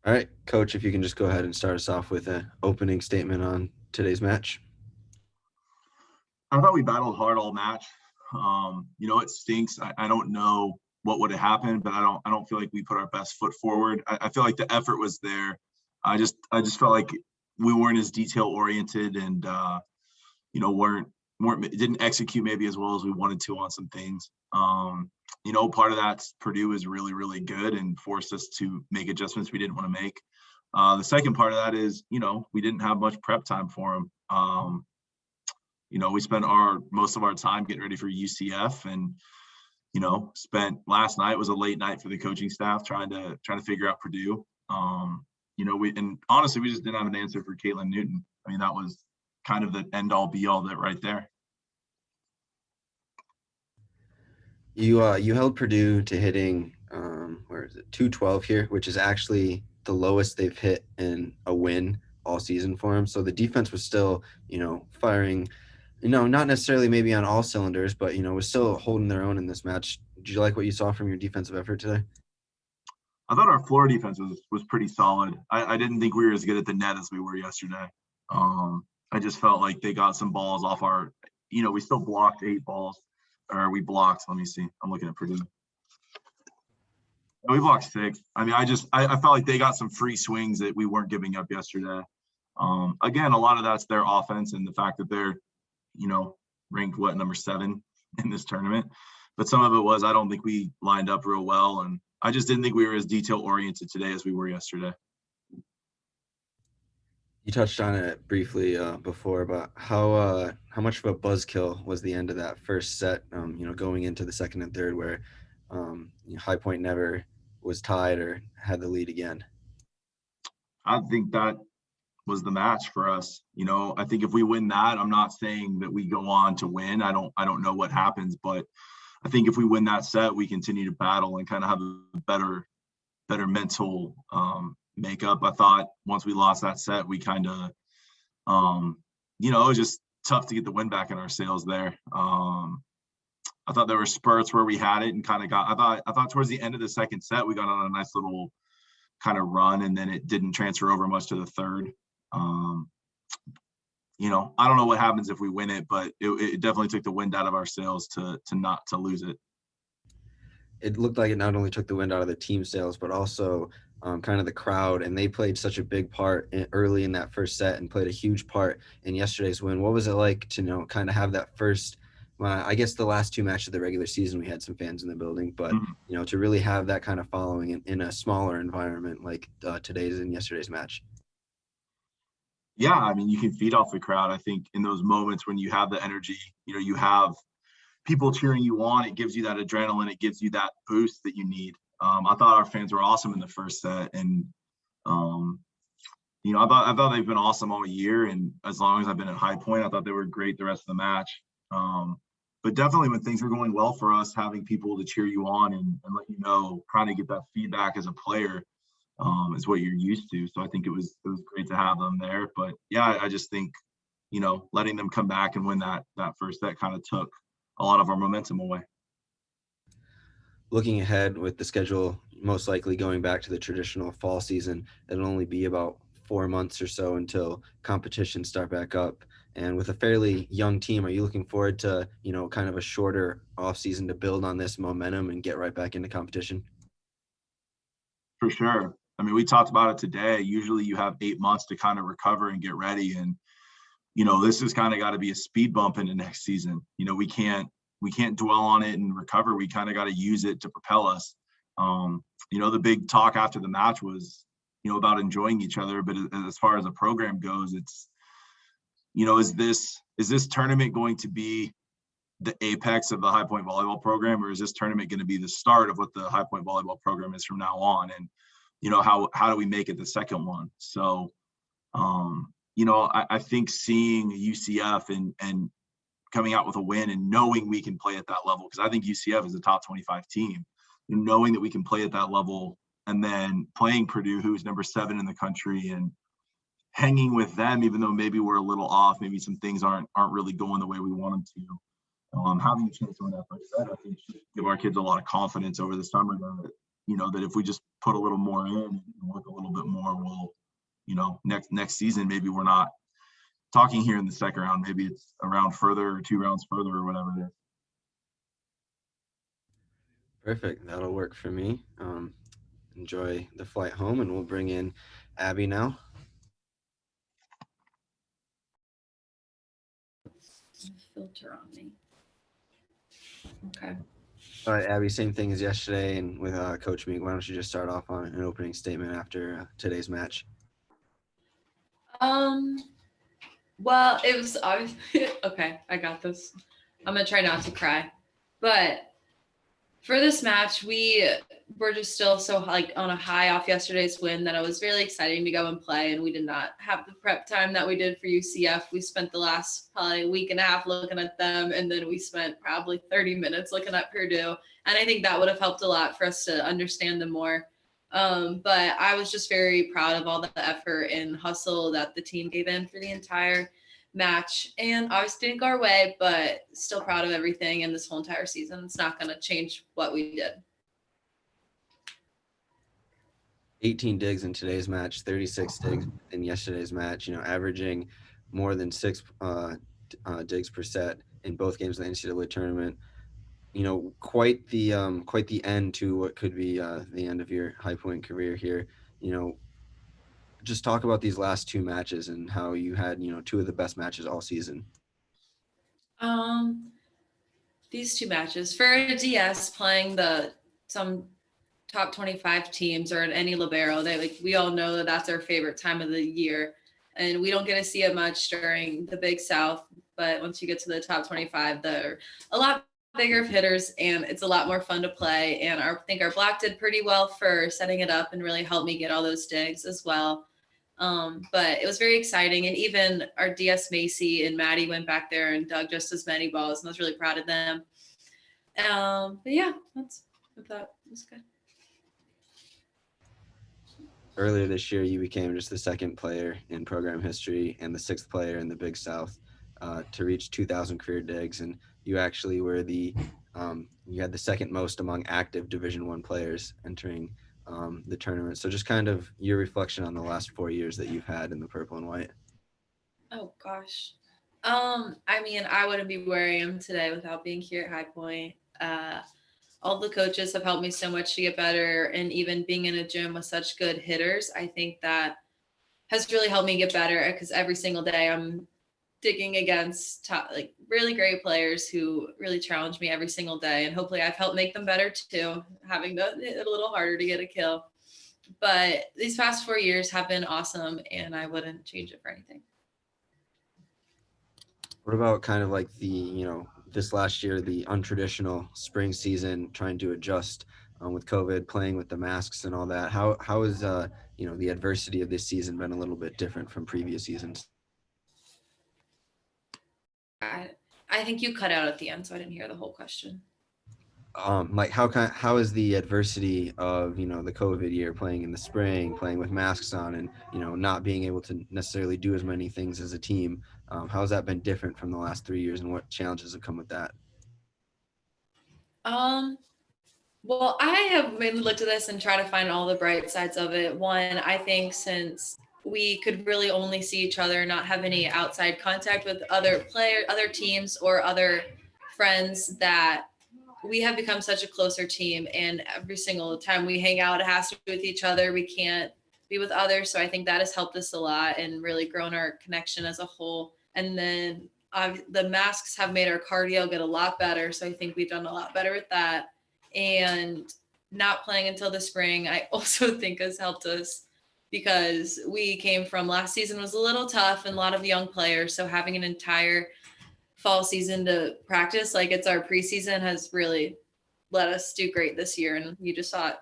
All right, Coach, if you can just go ahead and start us off with an opening statement on today's match. I thought we battled hard all match. It stinks. I don't know what would have happened, but I don't feel like we put our best foot forward. I feel like the effort was there. I just felt like we weren't as detail oriented and weren't didn't execute maybe as well as we wanted to on some things. Part of that's Purdue is really, really good and forced us to make adjustments we didn't want to make. The second part of that is, we didn't have much prep time for them. We spent our most of our time getting ready for UCF and spent last night was a late night for the coaching staff trying to figure out Purdue. We and honestly we just didn't have an answer for Caitlin Newton. I mean, that was kind of the end all be all that right there. You held Purdue to hitting where is it 212 here, which is actually the lowest they've hit in a win all season for them. So the defense was still firing, not necessarily maybe on all cylinders, but was still holding their own in this match. Did you like what you saw from your defensive effort today? I thought our floor defense was pretty solid. I didn't think we were as good at the net as we were yesterday. I just felt like they got some balls off our, we still blocked 8 balls, or we blocked. Let me see. I'm looking at Purdue. We blocked 6. I mean, I felt like they got some free swings that we weren't giving up yesterday. Again, a lot of that's their offense and the fact that they're, ranked number 7 in this tournament. But some of it was I don't think we lined up real well, and I just didn't think we were as detail oriented today as we were yesterday. You touched on it briefly before, but how much of a buzzkill was the end of that first set? Going into the second and third, where High Point never was tied or had the lead again. I think that was the match for us. I think if we win that, I'm not saying that we go on to win. I don't know what happens, but I think if we win that set, we continue to battle and kind of have a better mental makeup. I thought once we lost that set, we kind of, it was just tough to get the win back in our sails there. I thought there were spurts where we had it and kind of I thought towards the end of the second set, we got on a nice little kind of run, and then it didn't transfer over much to the third. I don't know what happens if we win it, but it definitely took the wind out of our sails to not to lose it. It looked like it not only took the wind out of the team sails, but also kind of the crowd, and they played such a big part early in that first set and played a huge part in yesterday's win. What was it like to kind of have that first? I guess the last 2 matches of the regular season, we had some fans in the building, but to really have that kind of following in a smaller environment like today's and yesterday's match. Yeah, I mean, you can feed off the crowd. I think in those moments when you have the energy, you have people cheering you on. It gives you that adrenaline. It gives you that boost that you need. I thought our fans were awesome in the first set, and I thought they've been awesome all year. And as long as I've been at High Point, I thought they were great the rest of the match. But definitely when things were going well for us, having people to cheer you on and let you know, kind of get that feedback as a player is what you're used to. So I think it was great to have them there. But yeah, I just think, letting them come back and win that first set kind of took a lot of our momentum away. Looking ahead with the schedule, most likely going back to the traditional fall season, it'll only be about 4 months or so until competitions start back up. And with a fairly young team, are you looking forward to, kind of a shorter off season to build on this momentum and get right back into competition? For sure. I mean, we talked about it today. Usually you have 8 months to kind of recover and get ready. And, this has kind of got to be a speed bump into next season. We can't dwell on it and recover. We kind of got to use it to propel us. The big talk after the match was, about enjoying each other. But as far as the program goes, it's, is this tournament going to be the apex of the High Point volleyball program, or is this tournament going to be the start of what the High Point volleyball program is from now on? And, how do we make it the second one? So, I think seeing UCF and coming out with a win and knowing we can play at that level, because I think UCF is a top 25 team, knowing that we can play at that level, and then playing Purdue, who's number 7 in the country, and hanging with them, even though maybe we're a little off, maybe some things aren't really going the way we want them to. Having a chance to win that first set, I think should give our kids a lot of confidence over the summer that, that if we just put a little more in and work a little bit more, we'll, next season, maybe we're not talking here in the second round. Maybe it's a round further or 2 rounds further or whatever it is. Perfect. That'll work for me. Enjoy the flight home, and we'll bring in Abby now. Filter on me. Okay. All right, Abby, same thing as yesterday and with Coach Meek. Why don't you just start off on an opening statement after today's match? Well, it was obviously okay. I got this. I'm gonna try not to cry, but for this match, we were just still so like on a high off yesterday's win that it was really exciting to go and play. And we did not have the prep time that we did for UCF. We spent the last probably week and a half looking at them, and then we spent probably 30 minutes looking at Purdue. And I think that would have helped a lot for us to understand them more. But I was just very proud of all the effort and hustle that the team gave in for the entire match, and obviously didn't go our way, but still proud of everything in this whole entire season. It's not going to change what we did. 18 digs in today's match, 36 digs in yesterday's match, averaging more than 6 digs per set in both games of the NCAA tournament. Quite the end to what could be the end of your High Point career here. Just talk about these last 2 matches and how you had, 2 of the best matches all season. These 2 matches for a DS playing some top 25 teams or any libero, we all know that that's our favorite time of the year, and we don't get to see it much during the Big South. But once you get to the top 25, they're a lot bigger hitters, and it's a lot more fun to play. And I think our block did pretty well for setting it up and really helped me get all those digs as well. But it was very exciting. And even our DS Macy and Maddie went back there and dug just as many balls, and I was really proud of them. But yeah, I thought it was good. Earlier this year, you became just the 2nd player in program history and the 6th player in the Big South to reach 2,000 career digs, and you actually were you had the 2nd most among active Division I players entering the tournament. So just kind of your reflection on the last 4 years that you've had in the purple and white. Oh gosh. I mean, I wouldn't be where I am today without being here at High Point. All the coaches have helped me so much to get better, and even being in a gym with such good hitters, I think that has really helped me get better, because every single day I'm digging against really great players who really challenge me every single day, and hopefully I've helped make them better too, having it a little harder to get a kill. But these past 4 years have been awesome, and I wouldn't change it for anything. What about kind of like this last year, the untraditional spring season, trying to adjust with COVID, playing with the masks and all that? How has the adversity of this season been a little bit different from previous seasons? I think you cut out at the end, so I didn't hear the whole question. How is the adversity of the COVID year, playing in the spring, playing with masks on, and not being able to necessarily do as many things as a team? How has that been different from the last 3 years, and what challenges have come with that? Well, I have mainly looked at this and try to find all the bright sides of it. One, I think since we could really only see each other, not have any outside contact with other players, other teams, or other friends, that we have become such a closer team. And every single time we hang out, it has to be with each other. We can't be with others. So I think that has helped us a lot and really grown our connection as a whole. And then the masks have made our cardio get a lot better. So I think we've done a lot better with that. And not playing until the spring, I also think has helped us, because we came from last season was a little tough and a lot of young players. So having an entire fall season to practice like it's our preseason has really let us do great this year. And you just saw it